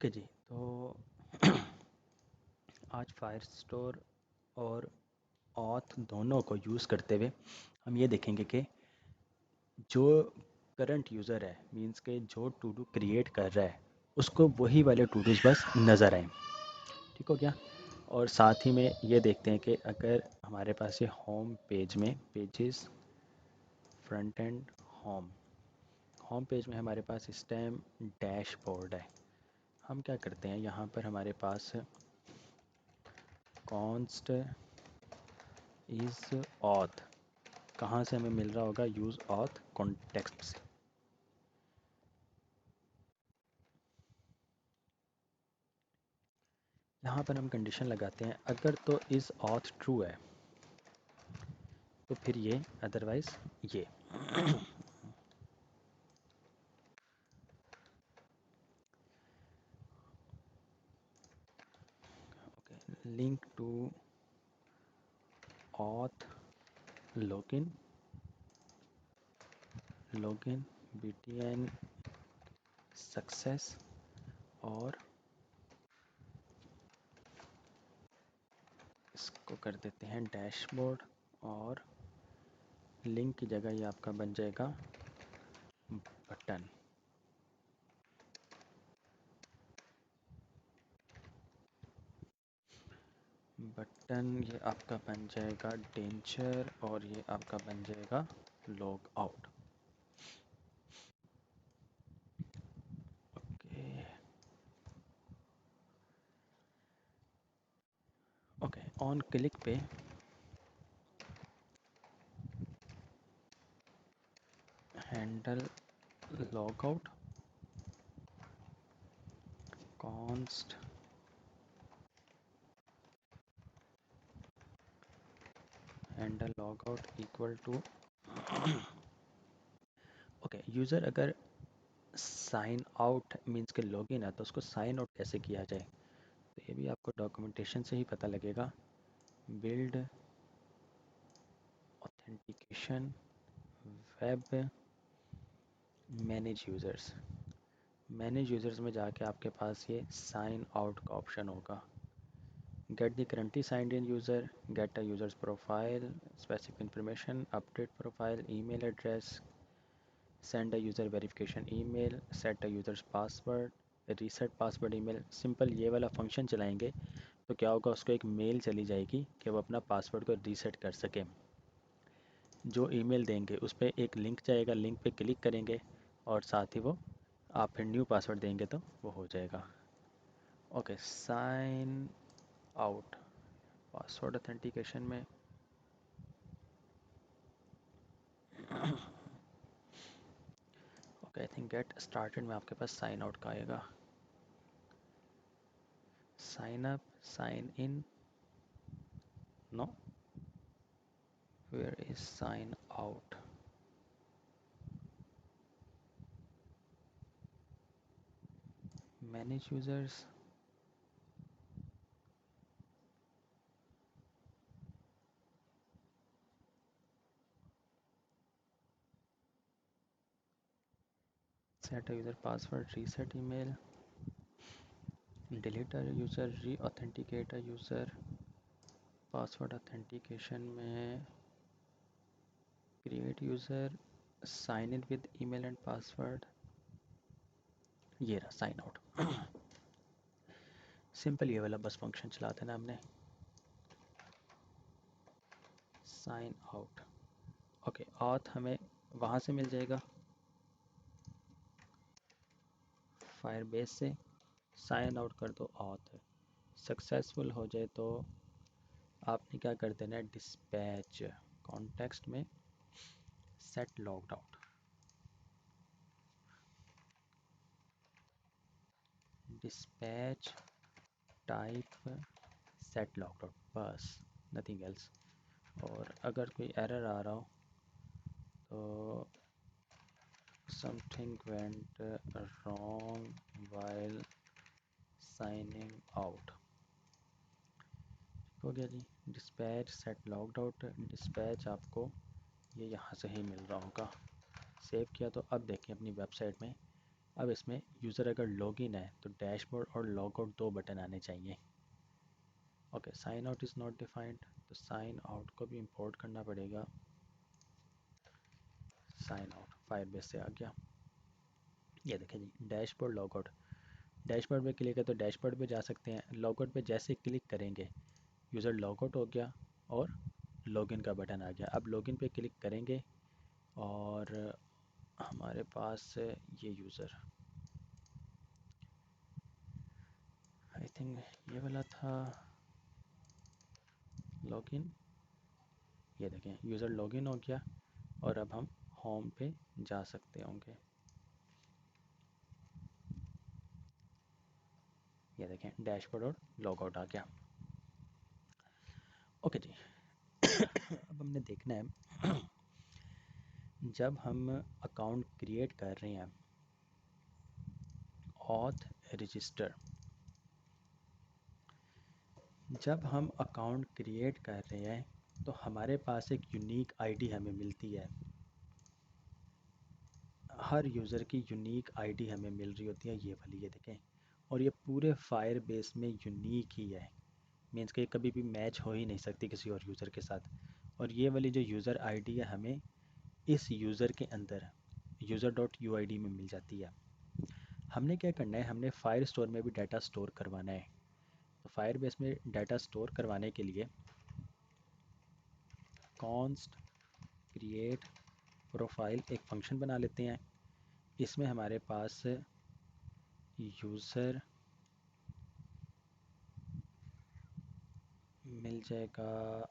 Okay जी। तो आज Firestore और ऑथ दोनों को यूज़ करते हुए हम ये देखेंगे कि जो करंट यूज़र है, मींस के जो टू डू क्रिएट कर रहा है, उसको वही वाले टू डूज बस नज़र आए। ठीक हो गया। और साथ ही में ये देखते हैं कि अगर हमारे पास ये होम पेज में pages front end home home page में हमारे पास इस टाइम डैशबोर्ड है। हम क्या करते हैं, यहाँ पर हमारे पास कॉन्स्ट इज़ ऑथ, कहाँ से हमें मिल रहा होगा, यूज़ ऑथ कॉन्टेक्स्ट से। यहाँ पर हम कंडीशन लगाते हैं, अगर तो इज़ ऑथ ट्रू है तो फिर ये, अदरवाइज ये। Okay, link to auth login login btn success, और इसको कर देते हैं डैशबोर्ड, और लिंक की जगह ये आपका बन जाएगा बटन। बटन ये आपका बन जाएगा डेंजर, और ये आपका बन जाएगा log out. Okay okay, on click पे handle log out const handle log out equal to. Okay, user अगर साइन आउट मीन्स के लॉगिन है तो उसको साइन आउट कैसे किया जाए, तो ये भी आपको डॉक्यूमेंटेशन से ही पता लगेगा। Build authentication web manage users, manage users में जाके आपके पास ये साइन आउट का ऑप्शन होगा। Get the currently signed in user, get a users profile specific information, update profile, email address, send a user verification email, set a users password, reset password email. Simple ये वाला function चलाएंगे तो क्या होगा, उसको एक mail चली जाएगी कि वो अपना पासवर्ड को रीसेट कर सके। जो ईमेल देंगे उस पर एक लिंक जाएगा, लिंक पे क्लिक करेंगे और साथ ही वो आप फिर न्यू पासवर्ड देंगे तो वो हो जाएगा। Okay, sign out password authentication में okay, I think get started में आपके पास साइन आउट का आएगा। Sign up, sign in, no, where is sign out. Manage users, set a user password, reset email, delete a user, re-authenticate a user। Password authentication में create user, sign in with email and password, ये रहा sign out. Simple ये वाला बस function चला देना हमने, sign out. Okay, auth हमें वहाँ से मिल जाएगा फायरबेस से। साइन आउट कर दो ऑथ, सक्सेसफुल हो जाए तो आपने क्या कर देना है, डिस्पैच कॉन्टेक्स्ट में set logged out, dispatch type set logged out, बस नथिंग एल्स। और अगर कोई एरर आ रहा हो तो something went wrong while signing out, हो गया जी। Dispatch set logged out, dispatch आपको ये यहाँ से ही मिल रहा होगा। सेव किया तो अब देखें अपनी वेबसाइट में अब इसमें यूज़र अगर लॉगिन है तो डैशबोर्ड और लॉग आउट दो बटन आने चाहिए। Okay, sign out is not defined, तो साइन आउट को भी इंपोर्ट करना पड़ेगा। साइन आउट फायरबेस से आ गया। ये देखें जी, डैशबोर्ड लॉग आउट। डैशबोर्ड पे क्लिक है तो डैशबोर्ड पे जा सकते हैं। लॉग आउट पे जैसे क्लिक करेंगे यूज़र लॉग आउट हो गया और लॉगिन का बटन आ गया। अब लॉगिन पे क्लिक करेंगे और हमारे पास ये यूज़र, आई थिंक ये वाला था लॉगिन। ये देखें यूज़र लॉगिन हो गया और अब हम होम पे जा सकते होंगे। ये देखें डैशबोर्ड और लॉग आउट आ गया। ओके जी। अब हमने देखना है जब हम अकाउंट क्रिएट कर रहे हैं ऑथ रजिस्टर, जब हम अकाउंट क्रिएट कर रहे हैं तो हमारे पास एक यूनिक आईडी हमें मिलती है। हर यूज़र की यूनिक आईडी हमें मिल रही होती है, ये वाली, ये देखें। और ये पूरे फायर बेस में यूनिक ही है, मीन्स कि कभी भी मैच हो ही नहीं सकती किसी और यूज़र के साथ। और ये वाली जो यूज़र आईडी है हमें इस यूज़र के अंदर user dot U I D में मिल जाती है। हमने क्या करना है, हमने फायर स्टोर में भी डाटा स्टोर करवाना है। तो फायर बेस में डाटा स्टोर करवाने के लिए कॉन्स्ट क्रिएट प्रोफाइल एक फ़ंक्शन बना लेते हैं। इसमें हमारे पास यूज़र मिल जाएगा।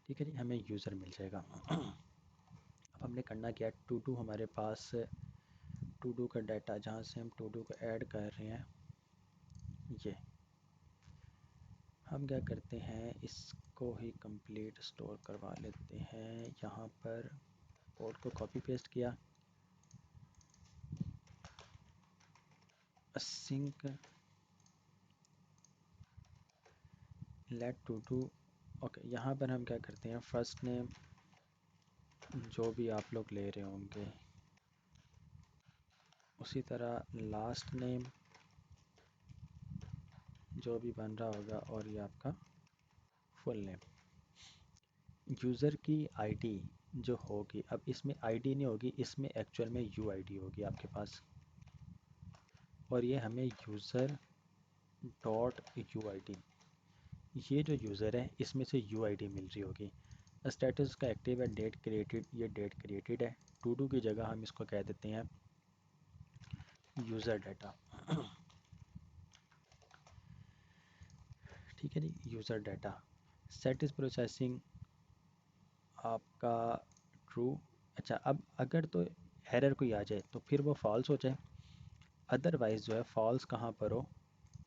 ठीक है जी, हमें यूज़र मिल जाएगा। अब हमने करना क्या, टू डू हमारे पास टू डू का डाटा जहाँ से हम टू डू को ऐड कर रहे हैं, ये हम क्या करते हैं इसको ही कंप्लीट स्टोर करवा लेते हैं। यहाँ पर कोड को कॉपी पेस्ट किया, sync let to do. Okay, यहाँ पर हम क्या करते हैं, फर्स्ट नेम जो भी आप लोग ले रहे होंगे उसी तरह लास्ट नेम जो भी बन रहा होगा, और ये आपका फुल नेम। यूज़र की आईडी जो होगी, अब इसमें आईडी नहीं होगी, इसमें एक्चुअल में यूआईडी होगी आपके पास। और ये हमें यूज़र डॉट यूआईडी, ये जो यूज़र है इसमें से यूआईडी मिल रही होगी। स्टेटस का एक्टिव है, डेट क्रिएटेड, ये डेट क्रिएटेड है। टू डू की जगह हम इसको कह देते हैं यूज़र डाटा। ठीक है जी, user data. Set is processing आपका ट्रू। अच्छा, अब अगर तो एरर कोई आ जाए तो फिर वो फॉल्स हो जाए, अदरवाइज़ जो है फॉल्स कहाँ पर हो,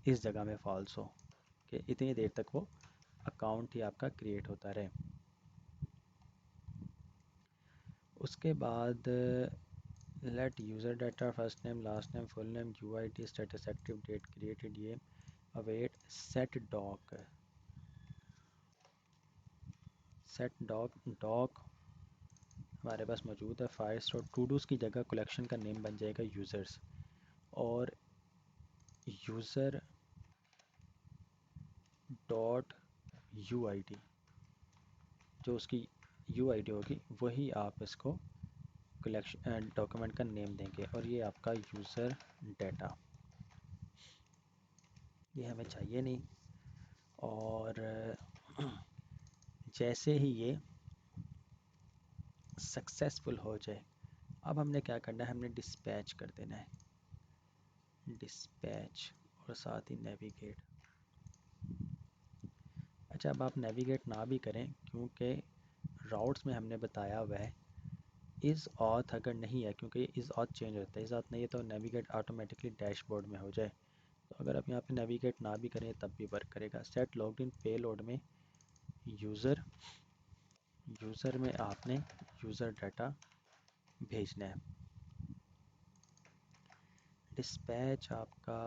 इस जगह में फॉल्स हो कि इतनी देर तक वो अकाउंट ही आपका क्रिएट होता रहे। उसके बाद let user data first name last name full name U I D status active date created, ये await set doc. Set doc, doc हमारे पास मौजूद है फायर स्टोर। टू डूज़ की जगह कलेक्शन का नेम बन जाएगा यूज़र्स, और user dot U I D, जो उसकी यू आई डी होगी वही आप इसको कलेक्शन डॉक्यूमेंट का नेम देंगे, और ये आपका यूज़र डाटा, ये हमें चाहिए नहीं। और जैसे ही ये सक्सेसफुल हो जाए, अब हमने क्या करना है, हमने डिस्पैच कर देना है, डिस्पैच और साथ ही नेविगेट। अच्छा, अब आप नेविगेट ना भी करें क्योंकि राउट्स में हमने बताया हुआ है इज़ ऑथ अगर नहीं है, क्योंकि इज़ ऑथ चेंज होता है, इज़ ऑथ नहीं है तो नेविगेट ऑटोमेटिकली डैशबोर्ड में हो जाए। तो अगर आप यहाँ पे नेविगेट ना भी करें तब भी वर्क करेगा। सेट लॉग्ड इन पेलोड में यूज़र, यूज़र में आपने यूज़र डाटा भेजना है। डिस्पैच आपका,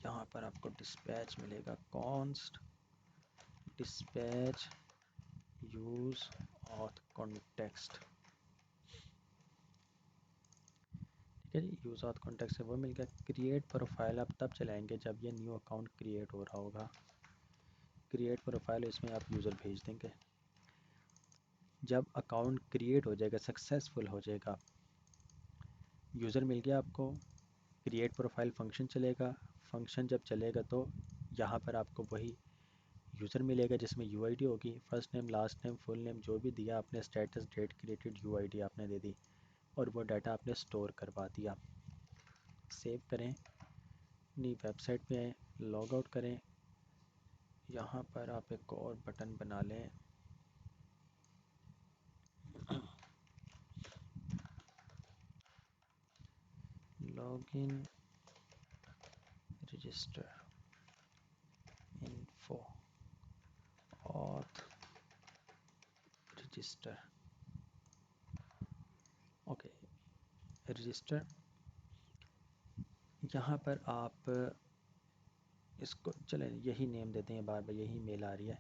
यहाँ पर आपको डिस्पैच मिलेगा, const dispatch use auth context. ठीक है जी। यूज़ ऑथ कॉन्टैक्ट से वो मिल गया। क्रिएट प्रोफाइल आप तब चलाएंगे जब ये न्यू अकाउंट क्रिएट हो रहा होगा। क्रिएट प्रोफाइल इसमें आप यूज़र भेज देंगे। जब अकाउंट क्रिएट हो जाएगा, सक्सेसफुल हो जाएगा, यूज़र मिल गया आपको, क्रिएट प्रोफाइल फंक्शन चलेगा। फंक्शन जब चलेगा तो यहाँ पर आपको वही यूज़र मिलेगा जिसमें यूआईडी होगी, first name last name full name जो भी दिया आपने, स्टेटस डेट क्रिएटेड यूआईडी आपने दे दी और वो डाटा आपने स्टोर करवा दिया। सेव करें, अपनी वेबसाइट पे आएँ, लॉग आउट करें। यहाँ पर आप एक और बटन बना लें, login register info auth register. Okay, register. यहाँ पर आप इसको चलें यही नेम देते हैं, बार बार यही मेल आ रही है।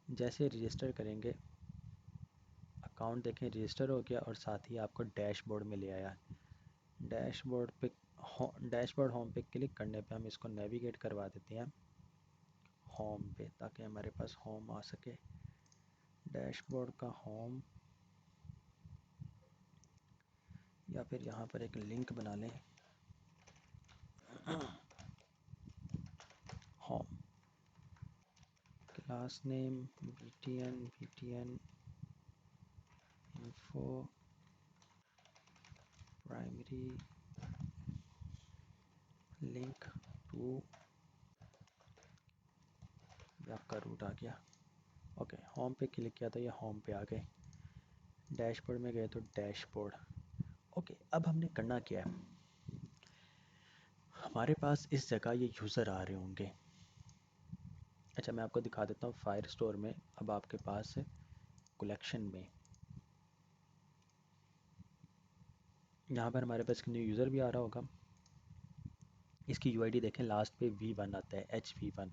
जैसे रजिस्टर करेंगे, अकाउंट देखें रजिस्टर हो गया और साथ ही आपको डैशबोर्ड में ले आया। डैशबोर्ड पे डैशबोर्ड होम पे क्लिक करने पे हम इसको नेविगेट करवा देते हैं होम पे, ताकि हमारे पास होम आ सके। डैशबोर्ड का होम, या फिर यहाँ पर एक लिंक बना लें, home, class name btn info primary link to, आपका रूट आ गया। ओके, होम पे क्लिक किया तो ये होम पे आ गए। डैशबोर्ड में गए तो डैशबोर्ड। ओके, अब हमने करना क्या है, हमारे पास इस जगह ये यूज़र आ रहे होंगे। अच्छा, मैं आपको दिखा देता हूँ फायर स्टोर में। अब आपके पास कलेक्शन में यहाँ पर हमारे पास न्यू यूज़र भी आ रहा होगा। इसकी यूआईडी देखें, लास्ट पे V1 आता है, HV1।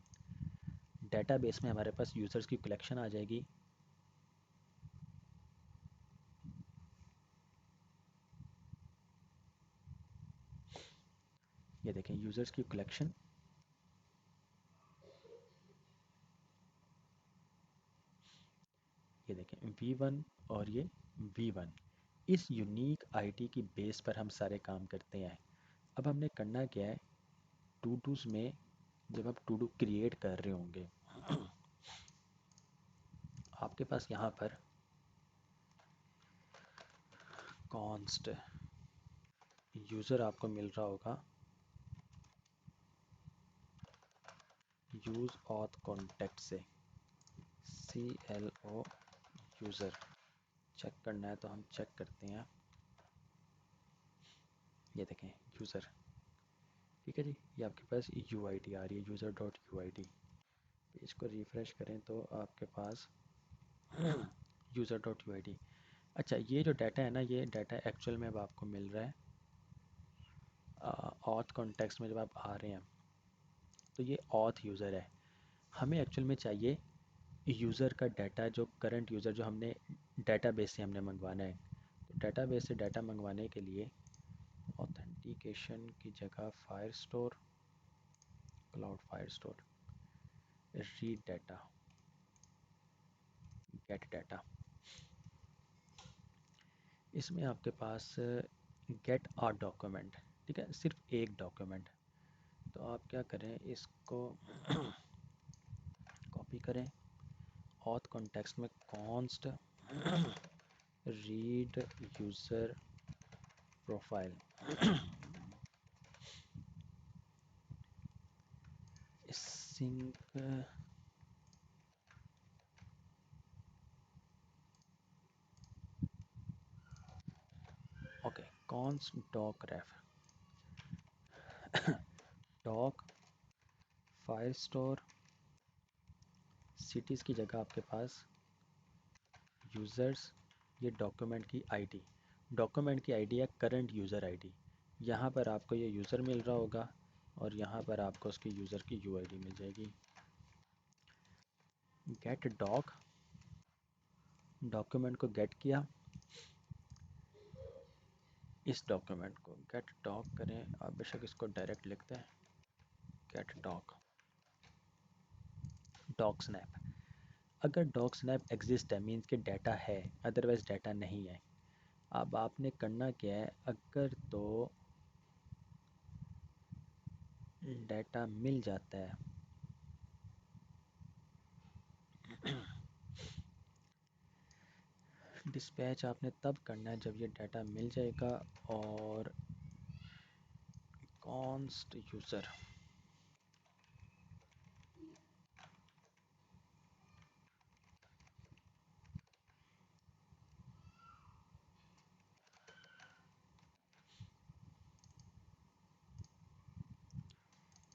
डेटाबेस में हमारे पास यूज़र्स की कलेक्शन आ जाएगी। ये देखें यूज़र्स की कलेक्शन, ये देखें V1 और ये V1। इस यूनिक आईडी की बेस पर हम सारे काम करते हैं। अब हमने करना क्या है, टू डूज में जब आप टू डू क्रिएट कर रहे होंगे, आपके पास यहाँ पर कॉन्स्ट यूज़र आपको मिल रहा होगा, यूज़ ऑथ कॉन्टेक्ट से CLO यूज़र। चेक करना है तो हम चेक करते हैं। ये देखें यूज़र, ठीक है जी। ये आपके पास UID आ रही है, यूज़र डॉट UID। पेज को रिफ़्रेश करें तो आपके पास यूज़र डॉट UID। अच्छा, ये जो डाटा है ना, ये डाटा एक्चुअल में अब आपको मिल रहा है ऑथ कॉन्टेक्स्ट में। जब आप आ रहे हैं तो ये ऑथ यूज़र है। हमें एक्चुअल में चाहिए यूज़र का डाटा, जो करंट यूज़र जो हमने डेटाबेस से हमने मंगवाना है। तो डेटाबेस से डाटा मंगवाने के लिए ऑथेंटिकेशन की जगह fire store, cloud fire store, read data, gate data. इसमें आपके पास गेट आ डॉक्यूमेंट, ठीक है, सिर्फ एक डॉक्यूमेंट। तो आप क्या करें, इसको कॉपी करें, ऑथ कॉन्टेक्स्ट में const read user profile, sync, okay, const doc ref, doc Firestore, cities की जगह आपके पास यूज़र्स, ये डॉक्यूमेंट की आईडी, डॉक्यूमेंट की आईडी है करंट यूज़र आईडी। यहाँ पर आपको ये यूज़र मिल रहा होगा और यहाँ पर आपको उसकी यूज़र की यूआईडी मिल जाएगी। गेट डॉक, डॉक्यूमेंट को गेट किया, इस डॉक्यूमेंट को गेट डॉक करें, आप बेशक इसको डायरेक्ट लिखते हैं गेट डॉक, डॉक स्नैप। अगर डॉक स्नैप एग्जिस्ट है मीन्स कि डाटा है, अदरवाइज डाटा नहीं है। अब आपने करना क्या है, अगर तो डाटा मिल जाता है डिस्पैच आपने तब करना है जब ये डाटा मिल जाएगा। और कॉन्स्ट यूज़र,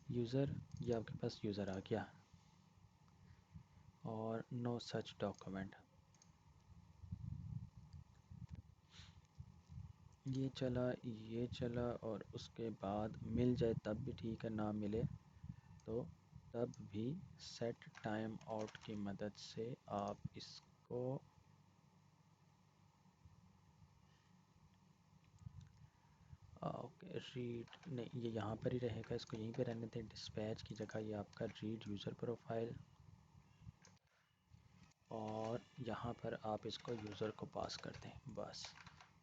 यूज़र, ये आपके पास यूज़र आ गया और नो सच डॉक्यूमेंट, ये चला और उसके बाद मिल जाए तब भी ठीक है, ना मिले तो तब भी सेट टाइम आउट की मदद से आप इसको ओके रीड नहीं, ये यहाँ पर ही रहेगा, इसको यहीं पे रहने दें। डिस्पैच की जगह ये आपका रीड यूज़र प्रोफाइल, और यहाँ पर आप इसको यूज़र को पास कर दें, बस।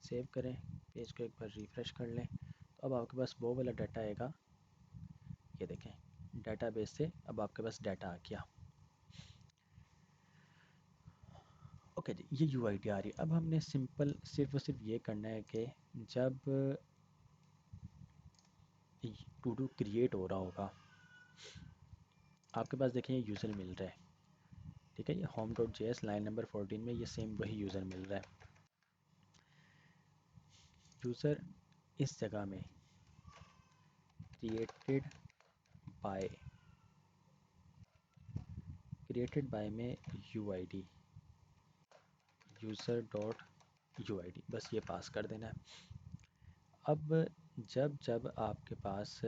सेव करें, पेज को एक बार रिफ़्रेश कर लें, तो अब आपके पास वो वाला डाटा आएगा। ये देखें, डाटाबेस से अब आपके पास डाटा आ गया। ओके जी, ये यूआईडी आ रही है। अब हमने सिंपल सिर्फ और सिर्फ ये करना है कि जब टू डू क्रिएट हो रहा होगा, आपके पास देखें ये यूज़र मिल रहा है, ठीक है, ये home dot J S line number 14 में ये सेम वही यूज़र मिल रहा है। यूज़र इस जगह में क्रिएटेड बाय, क्रिएटेड बाय में यूआईडी, यूज़र डॉट यूआईडी, बस ये पास कर देना है। अब जब जब आपके पास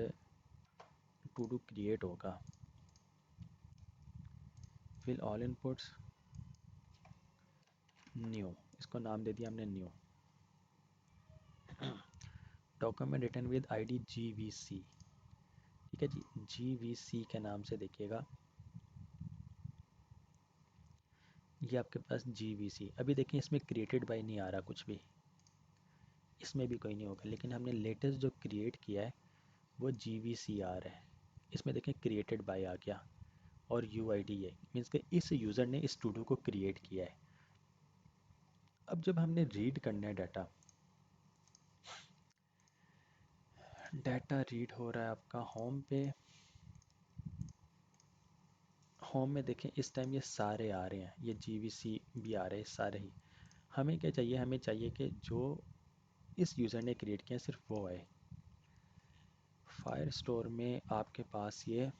टू डू क्रिएट होगा, फिल ऑल इनपुट्स न्यू, इसको नाम दे दिया हमने new, document return with ID GVC, ठीक है जी, जीवीसी के नाम से देखिएगा, ये आपके पास जीवीसी। अभी देखिए इसमें क्रिएटेड बाय नहीं आ रहा कुछ भी, इसमें भी कोई नहीं होगा, लेकिन हमने लेटेस्ट जो क्रिएट किया है वो जीवीसी आ रहा है। इसमें देखें क्रिएटेड बाय आ गया और यूआईडी है, मीन्स कि इस यूज़र ने इस टू डू को क्रिएट किया है। अब जब हमने रीड करना है डाटा, डाटा रीड हो रहा है आपका होम पे, होम में देखें इस टाइम ये सारे आ रहे हैं, ये जीवीसी भी आ रहे हैं सारे ही। हमें क्या चाहिए, हमें चाहिए कि जो इस यूज़र ने क्रिएट किया सिर्फ वो है। फायर स्टोर में आपके पास ये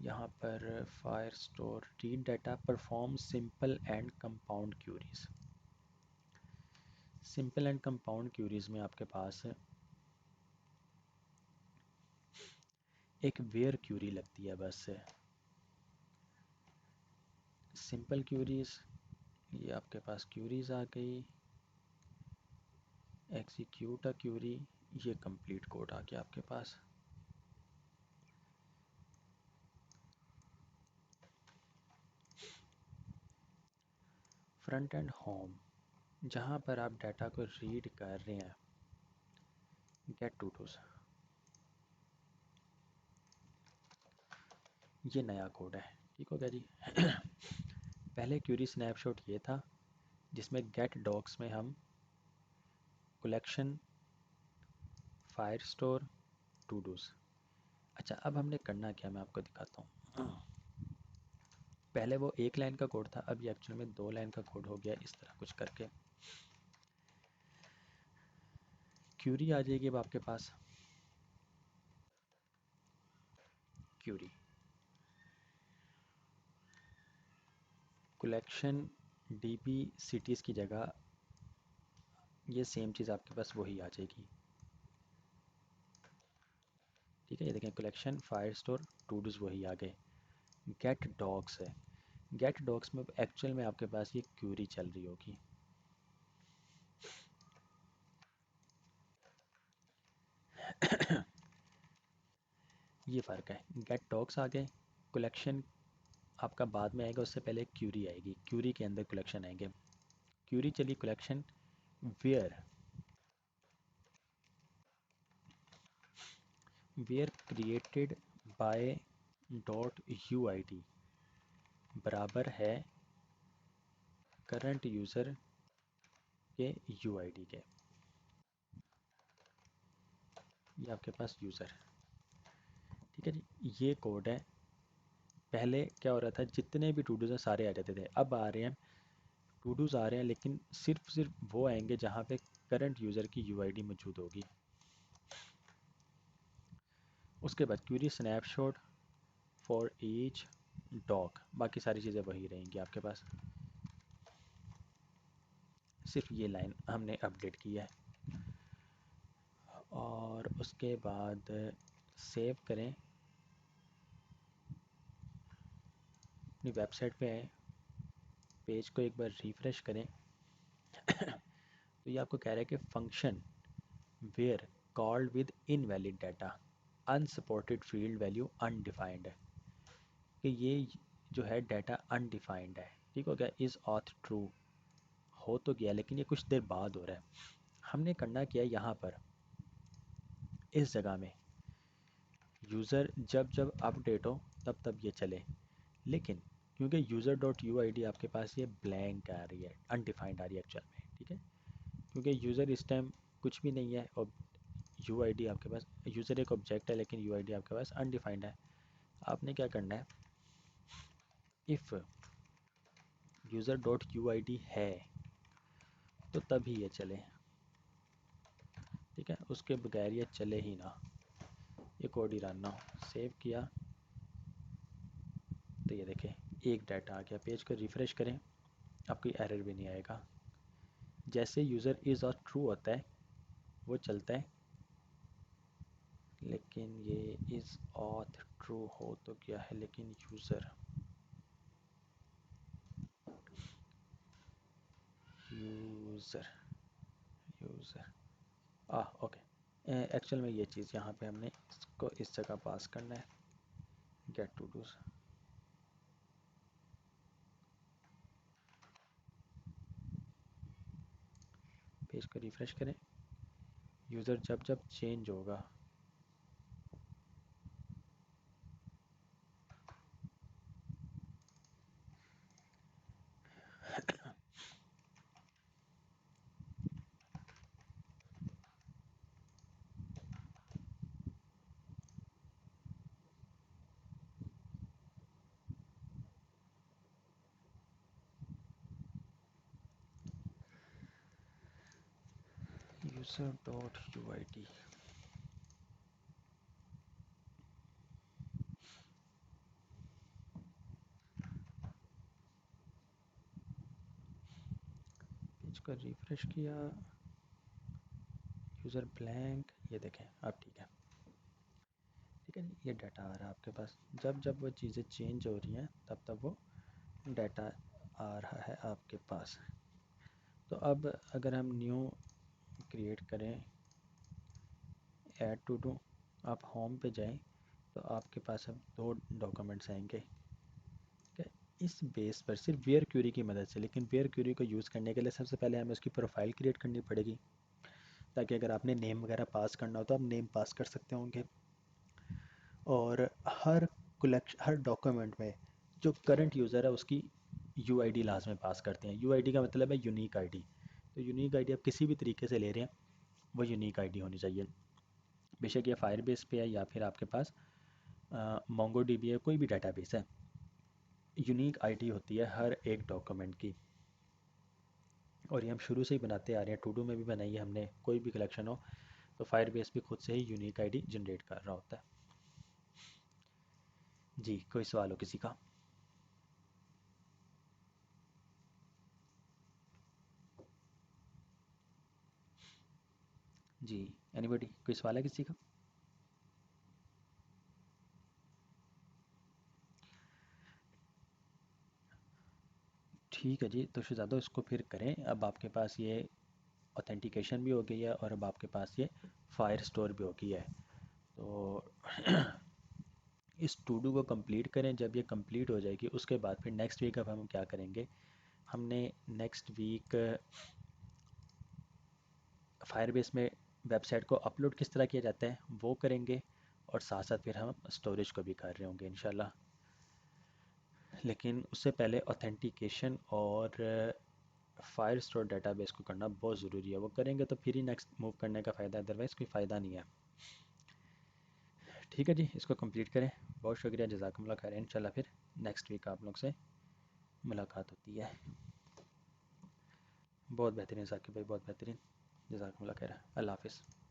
यहाँ पर Firestore read data perform simple and compound queries, simple and compound queries में आपके पास एक वेयर क्यूरी लगती है बस। सिंपल क्यूरीज, ये आपके पास क्यूरीज आ गई, एग्जीक्यूट अ क्यूरी, ये कंप्लीट कोड आ गया आपके पास। फ्रंट एंड होम, जहाँ पर आप डाटा को रीड कर रहे हैं, गेट टू डूज, ये नया कोड है, ठीक हो गया जी। पहले क्यूरी स्नैपशॉट ये था जिसमें गेट डॉक्स में हम collection, Firestore, todos. अच्छा अब हमने करना क्या, मैं आपको दिखाता हूँ। पहले वो एक लाइन का कोड था, अब ये एक्चुअल में 2 लाइन का कोड हो गया, इस तरह कुछ करके क्यूरी आ जाएगी अब आपके पास। क्यूरी कलेक्शन डीबी सिटीज़ की जगह ये सेम चीज़ आपके पास वही आ जाएगी, ठीक है। ये देखें collection, Firestore, todos वही आ गए। गेट डॉग्स है, गेट डॉग्स में एक्चुअल में आपके पास ये क्यूरी चल रही होगी, ये फ़र्क है। गेट डॉग्स आ गए, कलेक्शन आपका बाद में आएगा, उससे पहले क्यूरी आएगी, क्यूरी के अंदर कलेक्शन आएंगे। क्यूरी चली collection where, where created by dot U I D बराबर है करंट यूज़र के यू आई डी के। ये आपके पास यूज़र, ठीक है जी, ये कोड है। पहले क्या हो रहा था, जितने भी टू डूज़ सारे आ जाते थे, अब आ रहे हैं टू डूज़ आ रहे हैं, लेकिन सिर्फ वो आएंगे जहाँ पे करंट यूज़र की यू आई डी मौजूद होगी। उसके बाद query snapshot for each dog, बाकी सारी चीज़ें वही रहेंगी आपके पास, सिर्फ ये लाइन हमने अपडेट की है। और उसके बाद सेव करें, अपनी वेबसाइट पे आए, पेज को एक बार रिफ़्रेश करें। तो ये आपको कह रहा है कि function where called with invalid data, unsupported field value undefined है, कि ये जो है डाटा अनडिफाइंड है। ठीक हो गया, इज़ ऑथ ट्रू हो तो गया, लेकिन ये कुछ देर बाद हो रहा है। हमने करना क्या है यहाँ पर, इस जगह में यूज़र जब जब अपडेट हो तब तब ये चले, लेकिन क्योंकि user dot U I D आपके पास ये ब्लैंक आ रही है, अनडिफाइंड आ रही है एक्चुअल में, ठीक है, क्योंकि यूज़र इस टाइम कुछ भी नहीं है और यू आई डी आपके पास, यूज़र एक ऑब्जेक्ट है लेकिन यू आई डी आपके पास अनडिफाइंड है। आपने क्या करना है, if user dot U I D है तो तभी ये चले, ठीक है, उसके बगैर ये चले ही ना, ये कोड ही रन ना हो। सेव किया तो ये देखें एक डाटा आ गया, पेज को रिफ़्रेश करें, अब कोई एरर भी नहीं आएगा। जैसे यूज़र इज़ और ट्रू होता है वो चलता है, लेकिन ये इज़ ऑथ ट्रू हो तो क्या है, लेकिन user user user okay, actual में ये चीज़ यहाँ पे हमने इसको इस जगह पास करना है, गेट टू डूज। पेज को रिफ़्रेश करें, यूज़र जब जब चेंज होगा user dot U I D, page को रिफ़्रेश किया, यूज़र ब्लैंक, ये देखें अब ठीक है, ठीक है, ये डाटा आ रहा है आपके पास, जब जब वो चीज़ें चेंज हो रही हैं तब तब वो डाटा आ रहा है आपके पास। तो अब अगर हम न्यू क्रिएट करें, ऐड टू डू, आप होम पे जाएं, तो आपके पास अब दो डॉक्यूमेंट्स आएंगे, ठीक है, इस बेस पर सिर्फ वेयर क्यूरी की मदद से। लेकिन वेयर क्यूरी को यूज़ करने के लिए सबसे पहले हमें उसकी प्रोफाइल क्रिएट करनी पड़ेगी, ताकि अगर आपने नेम वगैरह पास करना हो तो आप नेम पास कर सकते होंगे। और हर हर डॉक्यूमेंट में जो करंट यूज़र है उसकी यू आई डी लास्ट में पास करते हैं। यू आई डी का मतलब है यूनिक आई डी, तो यूनिक आई डी आप किसी भी तरीके से ले रहे हैं वो यूनिक आई डी होनी चाहिए, बेशक ये फायर बेस पे है या फिर आपके पास मोंगो डी बी है, कोई भी डाटाबेस है, यूनिक आईडी होती है हर एक डॉक्यूमेंट की। और ये हम शुरू से ही बनाते आ रहे हैं, टू डू में भी बनाई है हमने, कोई भी कलेक्शन हो तो फायर बेस भी खुद से ही यूनिक आईडी जनरेट कर रहा होता है। जी, कोई सवाल हो किसी का? जी, एनीबॉडी, कोई सवाल है किसी का? ठीक है जी, तो शहजादा इसको फिर करें। अब आपके पास ये ऑथेंटिकेशन भी हो गई है और अब आपके पास ये फायर स्टोर भी हो गई है। तो इस टू डू को कंप्लीट करें। जब ये कंप्लीट हो जाएगी उसके बाद फिर नेक्स्ट वीक अब हम क्या करेंगे, हमने नेक्स्ट वीक फायरबेस में वेबसाइट को अपलोड किस तरह किया जाता है वो करेंगे, और साथ साथ फिर हम स्टोरेज को भी कर रहे होंगे इंशाल्लाह। लेकिन उससे पहले ऑथेंटिकेशन और फायर स्टोर डेटाबेस को करना बहुत ज़रूरी है। वो करेंगे तो फिर ही नेक्स्ट मूव करने का फ़ायदा है, अदरवाइज़ कोई फ़ायदा नहीं है। ठीक है जी, इसको कंप्लीट करें। बहुत शुक्रिया, जज़ाकमुल्लाह खैर। इंशाल्लाह फिर नेक्स्ट वीक आप लोग से मुलाकात होती है। बहुत बेहतरीन साकिब भाई, बहुत बेहतरीन। जज़ाकमुल्लाह खैर। अल्लाह हाफ़िज़।